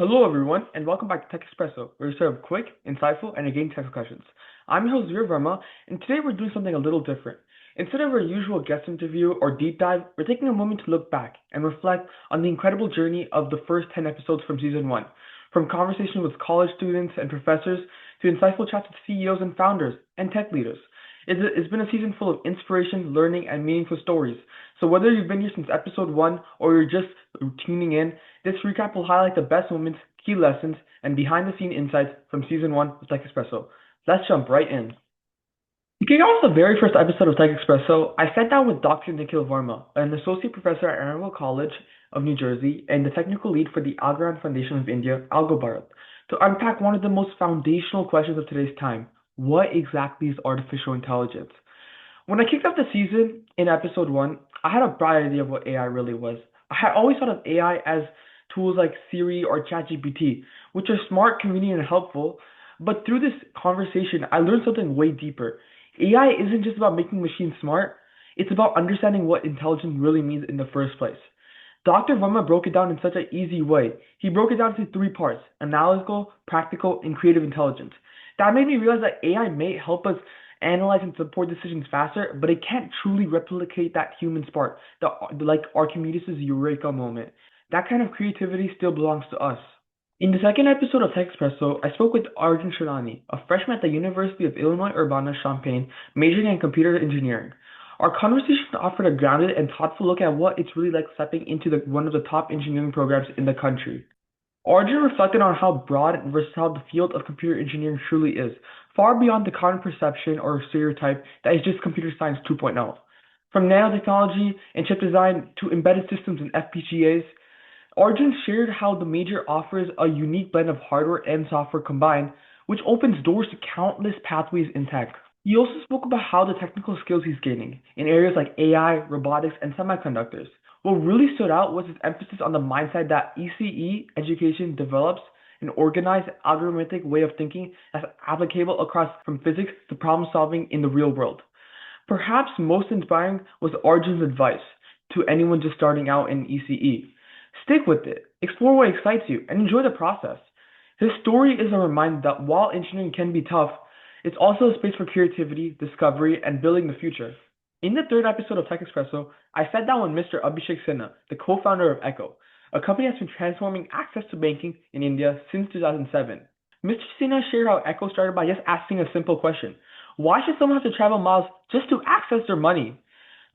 Hello, everyone, and welcome back to TekXpresso, where we serve quick, insightful, and engaging tech discussions. I'm your host, Veer Varma, and today we're doing something a little different. Instead of our usual guest interview or deep dive, we're taking a moment to look back and reflect on the incredible journey of the first 10 episodes from season 1. From conversations with college students and professors to insightful chats with CEOs and founders and tech leaders. It's been a season full of inspiration, learning, and meaningful stories. So whether you've been here since episode 1 or you're just tuning in, this recap will highlight the best moments, key lessons, and behind-the-scene insights from season 1 of TekXpresso. Let's jump right in. To kick off the very first episode of TekXpresso, I sat down with Dr. Nikhil Varma, an associate professor at Arundel College of New Jersey and the technical lead for the Algorand Foundation of India, Algo Bharat, to unpack one of the most foundational questions of today's time. What exactly is artificial intelligence? When I kicked off the season in episode 1, I had a bright idea of what AI really was. I had always thought of AI as tools like Siri or ChatGPT, which are smart, convenient, and helpful. But through this conversation, I learned something way deeper. AI isn't just about making machines smart, it's about understanding what intelligence really means in the first place. Dr. Varma broke it down in such an easy way. He broke it down into 3 parts: analytical, practical, and creative intelligence. That made me realize that AI may help us analyze and support decisions faster, but it can't truly replicate that human spark, like Archimedes' eureka moment. That kind of creativity still belongs to us. In the second episode of TekXpresso, I spoke with Arjun, a freshman at the University of Illinois Urbana-Champaign, majoring in computer engineering. Our conversation offered a grounded and thoughtful look at what it's really like stepping into one of the top engineering programs in the country. Arjun reflected on how broad and versatile the field of computer engineering truly is, far beyond the common perception or stereotype that is just computer science 2.0. From nanotechnology and chip design to embedded systems and FPGAs, Arjun shared how the major offers a unique blend of hardware and software combined, which opens doors to countless pathways in tech. He also spoke about how the technical skills he's gaining in areas like AI, robotics, and semiconductors. What really stood out was his emphasis on the mindset that ECE education develops an organized, algorithmic way of thinking that's applicable across from physics to problem solving in the real world. Perhaps most inspiring was Arjun's advice to anyone just starting out in ECE. Stick with it, explore what excites you, and enjoy the process. His story is a reminder that while engineering can be tough, it's also a space for creativity, discovery, and building the future. In the third episode of TekXpresso, I sat down with Mr. Abhishek Sinha, the co-founder of Echo, a company that's been transforming access to banking in India since 2007. Mr. Sinha shared how Echo started by just asking a simple question: why should someone have to travel miles just to access their money?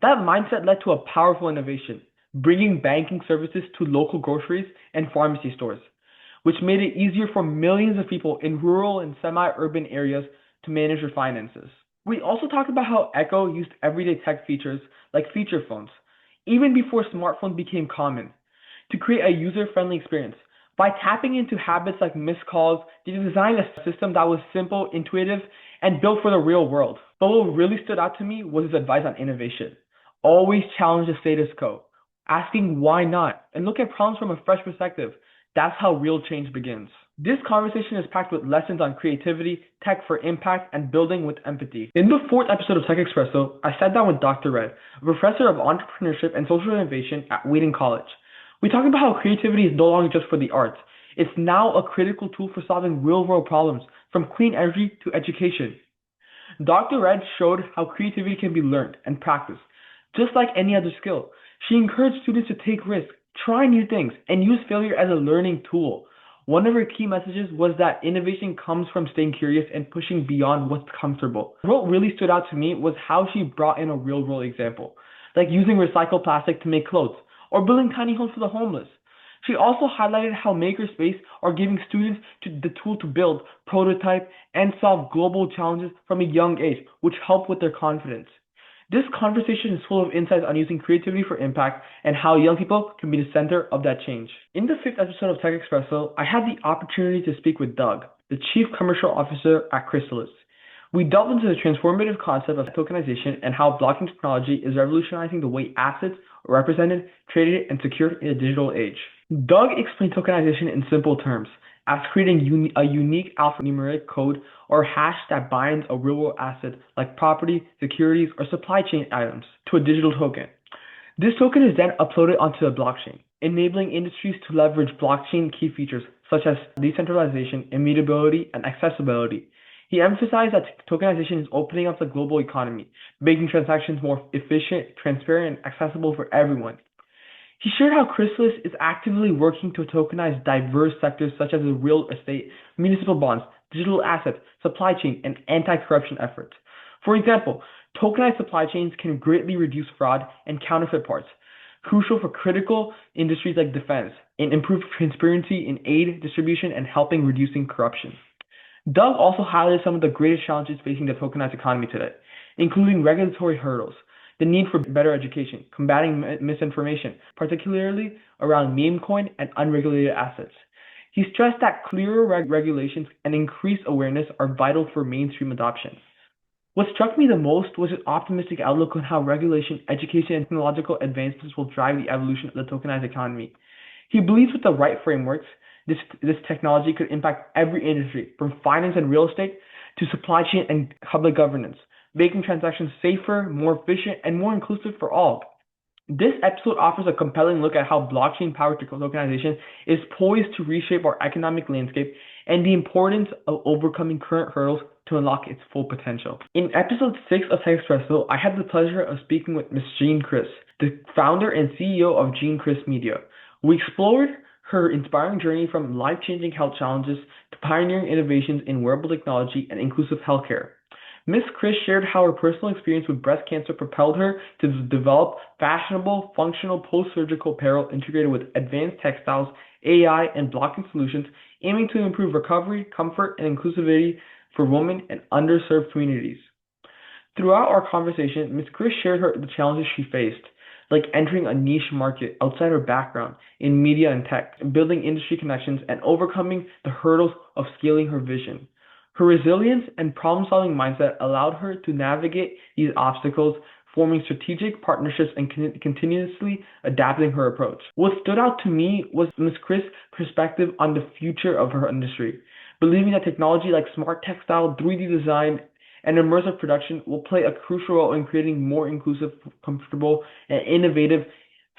That mindset led to a powerful innovation, bringing banking services to local groceries and pharmacy stores, which made it easier for millions of people in rural and semi-urban areas to manage their finances. We also talked about how Echo used everyday tech features like feature phones, even before smartphones became common, to create a user-friendly experience. By tapping into habits like missed calls, they designed a system that was simple, intuitive, and built for the real world. But what really stood out to me was his advice on innovation. Always challenge the status quo, asking why not, and look at problems from a fresh perspective. That's how real change begins. This conversation is packed with lessons on creativity, tech for impact, and building with empathy. In the fourth episode of TekXpresso, I sat down with Dr. Red, a professor of entrepreneurship and social innovation at Wheaton College. We talked about how creativity is no longer just for the arts. It's now a critical tool for solving real-world problems, from clean energy to education. Dr. Red showed how creativity can be learned and practiced, just like any other skill. She encouraged students to take risks, try new things, and use failure as a learning tool. One of her key messages was that innovation comes from staying curious and pushing beyond what's comfortable. What really stood out to me was how she brought in a real-world example, like using recycled plastic to make clothes, or building tiny homes for the homeless. She also highlighted how makerspace are giving students the tool to build, prototype, and solve global challenges from a young age, which help with their confidence. This conversation is full of insights on using creativity for impact and how young people can be the center of that change. In the fifth episode of TekXpresso, I had the opportunity to speak with Doug, the Chief Commercial Officer at Criss. We delved into the transformative concept of tokenization and how blockchain technology is revolutionizing the way assets are represented, traded, and secured in a digital age. Doug explained tokenization in simple terms, as creating a unique alphanumeric code or hash that binds a real-world asset like property, securities, or supply chain items to a digital token. This token is then uploaded onto the blockchain, enabling industries to leverage blockchain key features such as decentralization, immutability, and accessibility. He emphasized that tokenization is opening up the global economy, making transactions more efficient, transparent, and accessible for everyone. He shared how Criss is actively working to tokenize diverse sectors such as real estate, municipal bonds, digital assets, supply chain, and anti-corruption efforts. For example, tokenized supply chains can greatly reduce fraud and counterfeit parts, crucial for critical industries like defense, and improve transparency in aid distribution and helping reducing corruption. Doug also highlighted some of the greatest challenges facing the tokenized economy today, including regulatory hurdles, the need for better education, combating misinformation, particularly around meme coin and unregulated assets. He stressed that clearer regulations and increased awareness are vital for mainstream adoption. What struck me the most was his optimistic outlook on how regulation, education, and technological advancements will drive the evolution of the tokenized economy. He believes with the right frameworks, this technology could impact every industry, from finance and real estate to supply chain and public governance, making transactions safer, more efficient, and more inclusive for all. This episode offers a compelling look at how blockchain-powered tokenization is poised to reshape our economic landscape and the importance of overcoming current hurdles to unlock its full potential. In episode 6 of TekXpresso, I had the pleasure of speaking with Ms. Jean Criss, the founder and CEO of Jean Criss Media. We explored her inspiring journey from life-changing health challenges to pioneering innovations in wearable technology and inclusive healthcare. Ms. Criss shared how her personal experience with breast cancer propelled her to develop fashionable, functional post-surgical apparel integrated with advanced textiles, AI, and blockchain solutions, aiming to improve recovery, comfort, and inclusivity for women and underserved communities. Throughout our conversation, Ms. Criss shared the challenges she faced, like entering a niche market outside her background in media and tech, building industry connections, and overcoming the hurdles of scaling her vision. Her resilience and problem-solving mindset allowed her to navigate these obstacles, forming strategic partnerships and continuously adapting her approach. What stood out to me was Ms. Criss' perspective on the future of her industry, believing that technology like smart textile, 3D design, and immersive production will play a crucial role in creating more inclusive, comfortable, and innovative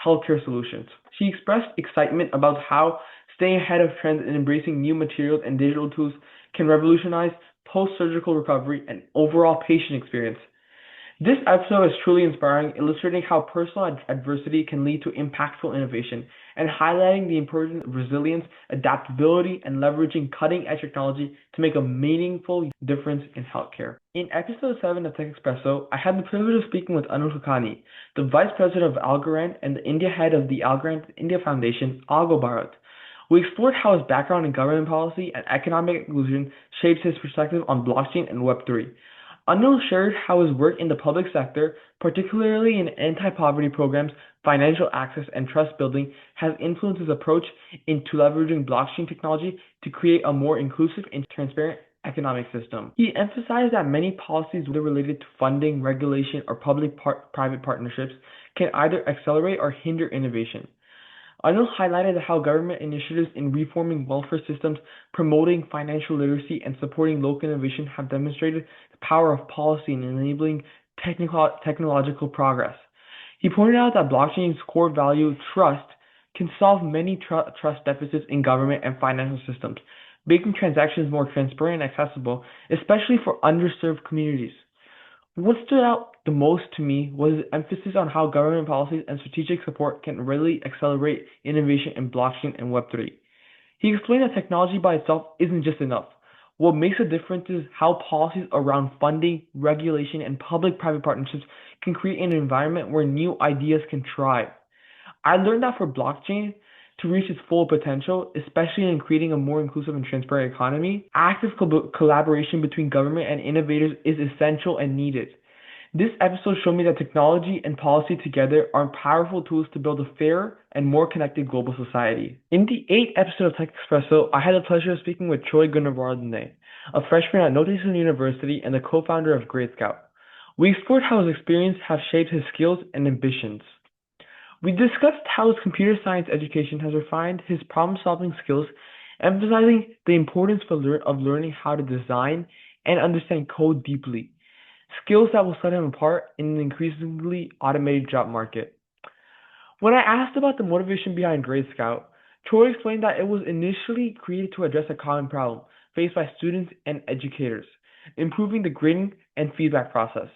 healthcare solutions. She expressed excitement about how staying ahead of trends and embracing new materials and digital tools can revolutionize post-surgical recovery and overall patient experience. This episode is truly inspiring, illustrating how personal adversity can lead to impactful innovation and highlighting the importance of resilience, adaptability, and leveraging cutting-edge technology to make a meaningful difference in healthcare. In episode 7 of TekXpresso, I had the privilege of speaking with Anil Kakani, the Vice President of Algorand and the India head of the Algorand India Foundation, Algo Bharat. We explored how his background in government policy and economic inclusion shapes his perspective on blockchain and Web3. Anil shared how his work in the public sector, particularly in anti-poverty programs, financial access, and trust building, has influenced his approach into leveraging blockchain technology to create a more inclusive and transparent economic system. He emphasized that many policies, whether related to funding, regulation, or public-private partnerships, can either accelerate or hinder innovation. Anil highlighted how government initiatives in reforming welfare systems, promoting financial literacy, and supporting local innovation have demonstrated the power of policy in enabling technological progress. He pointed out that blockchain's core value, trust, can solve many trust deficits in government and financial systems, making transactions more transparent and accessible, especially for underserved communities. What stood out the most to me was his emphasis on how government policies and strategic support can really accelerate innovation in blockchain and Web3. He explained that technology by itself isn't just enough. What makes a difference is how policies around funding, regulation, and public-private partnerships can create an environment where new ideas can thrive. I learned that for blockchain to reach its full potential, especially in creating a more inclusive and transparent economy, active collaboration between government and innovators is essential and needed. This episode showed me that technology and policy together are powerful tools to build a fairer and more connected global society. In the 8th episode of TekXpresso, I had the pleasure of speaking with Gunawardene, a freshman at Northeastern University and the co-founder of Grey Scout. We explored how his experience has shaped his skills and ambitions. We discussed how his computer science education has refined his problem-solving skills, emphasizing the importance of learning how to design and understand code deeply, skills that will set him apart in an increasingly automated job market. When I asked about the motivation behind Grey Scout, Troy explained that it was initially created to address a common problem faced by students and educators, improving the grading and feedback process.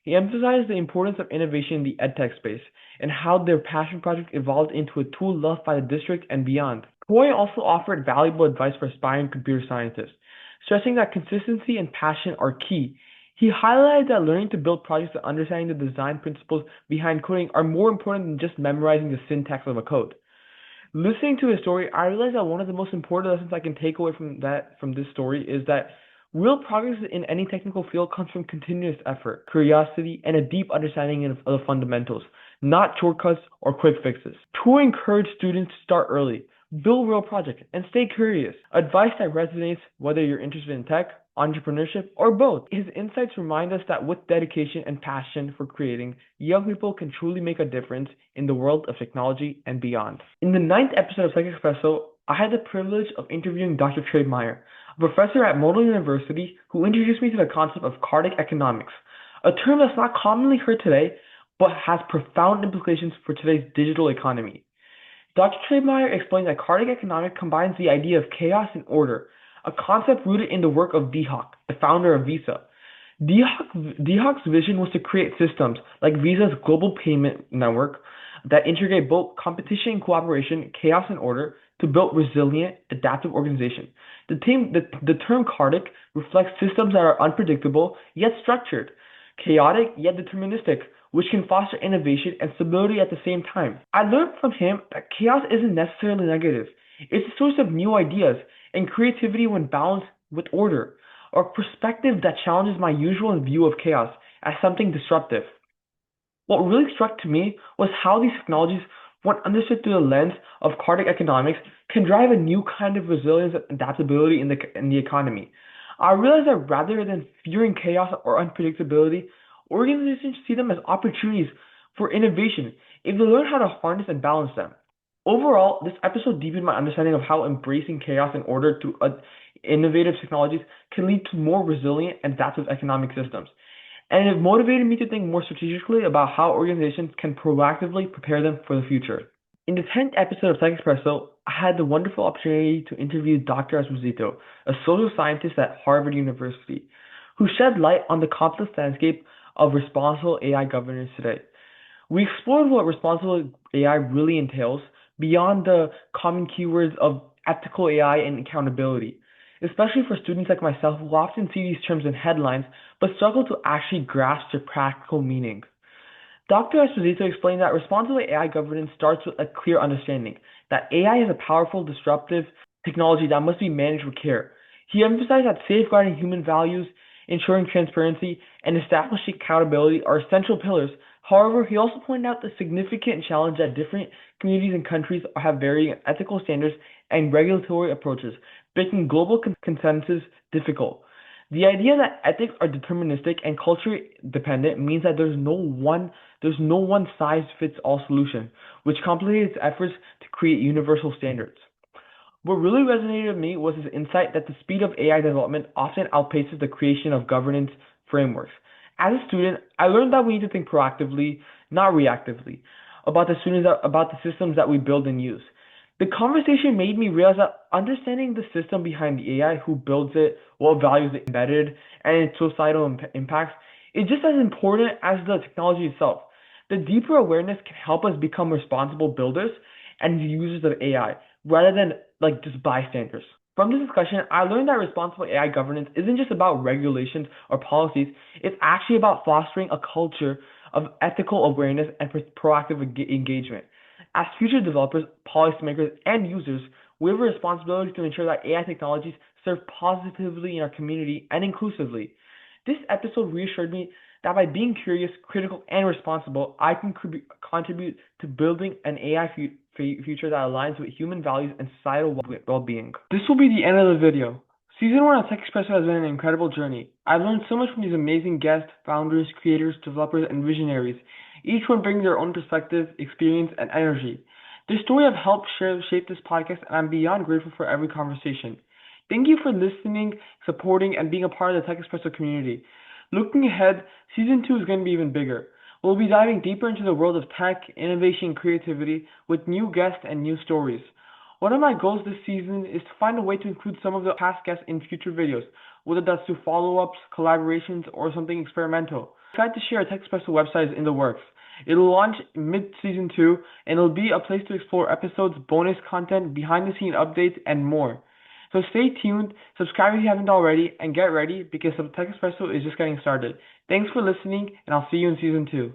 He emphasized the importance of innovation in the edtech space and how their passion project evolved into a tool loved by the district and beyond. Troy also offered valuable advice for aspiring computer scientists, stressing that consistency and passion are key. He highlighted that learning to build projects and understanding the design principles behind coding are more important than just memorizing the syntax of a code. Listening to his story, I realized that one of the most important lessons I can take away from this story is that real progress in any technical field comes from continuous effort, curiosity, and a deep understanding of the fundamentals, not shortcuts or quick fixes. To encourage students to start early, build real projects, and stay curious. Advice that resonates whether you're interested in tech, entrepreneurship, or both. His insights remind us that with dedication and passion for creating, young people can truly make a difference in the world of technology and beyond. In the ninth episode of TekXpresso, I had the privilege of interviewing Dr. Treiblmaier, a professor at Model University who introduced me to the concept of cardiac economics, a term that's not commonly heard today, but has profound implications for today's digital economy. Dr. Treiblmaier explained that cardiac economics combines the idea of chaos and order, a concept rooted in the work of D. Hock, the founder of Visa. D. Hock's vision was to create systems like Visa's global payment network that integrate both competition and cooperation, chaos and order, to build resilient, adaptive organization. The term cardiac reflects systems that are unpredictable yet structured, chaotic yet deterministic, which can foster innovation and stability at the same time. I learned from him that chaos isn't necessarily negative. It's a source of new ideas and creativity when balanced with order, a perspective that challenges my usual view of chaos as something disruptive. What really struck to me was how these technologies, when understood through the lens of cardiac economics, can drive a new kind of resilience and adaptability in the economy. I realized that rather than fearing chaos or unpredictability, organizations see them as opportunities for innovation if they learn how to harness and balance them. Overall, this episode deepened my understanding of how embracing chaos in order to innovative technologies can lead to more resilient and adaptive economic systems. And it motivated me to think more strategically about how organizations can proactively prepare them for the future. In the 10th episode of TekXpresso, I had the wonderful opportunity to interview Dr. Esposito, a social scientist at Harvard University, who shed light on the complex landscape of responsible AI governance today. We explored what responsible AI really entails beyond the common keywords of ethical AI and accountability, especially for students like myself who often see these terms in headlines but struggle to actually grasp their practical meaning. Dr. Esposito explained that responsible AI governance starts with a clear understanding that AI is a powerful, disruptive technology that must be managed with care. He emphasized that safeguarding human values, ensuring transparency, and establishing accountability are essential pillars. However, he also pointed out the significant challenge that different communities and countries have varying ethical standards and regulatory approaches, making global consensus difficult. The idea that ethics are deterministic and culture dependent means that there's no one size fits all solution, which complicates efforts to create universal standards. What really resonated with me was his insight that the speed of AI development often outpaces the creation of governance frameworks. As a student, I learned that we need to think proactively, not reactively, about the systems that we build and use. The conversation made me realize that understanding the system behind the AI, who builds it, what values it embedded, and its societal impacts is just as important as the technology itself. The deeper awareness can help us become responsible builders and users of AI, rather than just bystanders. From this discussion, I learned that responsible AI governance isn't just about regulations or policies, it's actually about fostering a culture of ethical awareness and proactive engagement. As future developers, policymakers, and users, we have a responsibility to ensure that AI technologies serve positively in our community and inclusively. This episode reassured me that by being curious, critical, and responsible, I can contribute to building an AI future that aligns with human values and societal well-being. This will be the end of the video. Season 1 of TekXpresso has been an incredible journey. I've learned so much from these amazing guests, founders, creators, developers, and visionaries, each one bringing their own perspective, experience, and energy. Their story have helped shape this podcast, and I'm beyond grateful for every conversation. Thank you for listening, supporting, and being a part of the TekXpresso community. Looking ahead, Season 2 is going to be even bigger. We'll be diving deeper into the world of tech, innovation, and creativity with new guests and new stories. One of my goals this season is to find a way to include some of the past guests in future videos, whether that's through follow-ups, collaborations, or something experimental. I'm excited to share a TekXpresso website is in the works. It'll launch mid-season 2, and it'll be a place to explore episodes, bonus content, behind-the-scene updates, and more. So stay tuned, subscribe if you haven't already, and get ready because TekXpresso is just getting started. Thanks for listening, and I'll see you in season 2.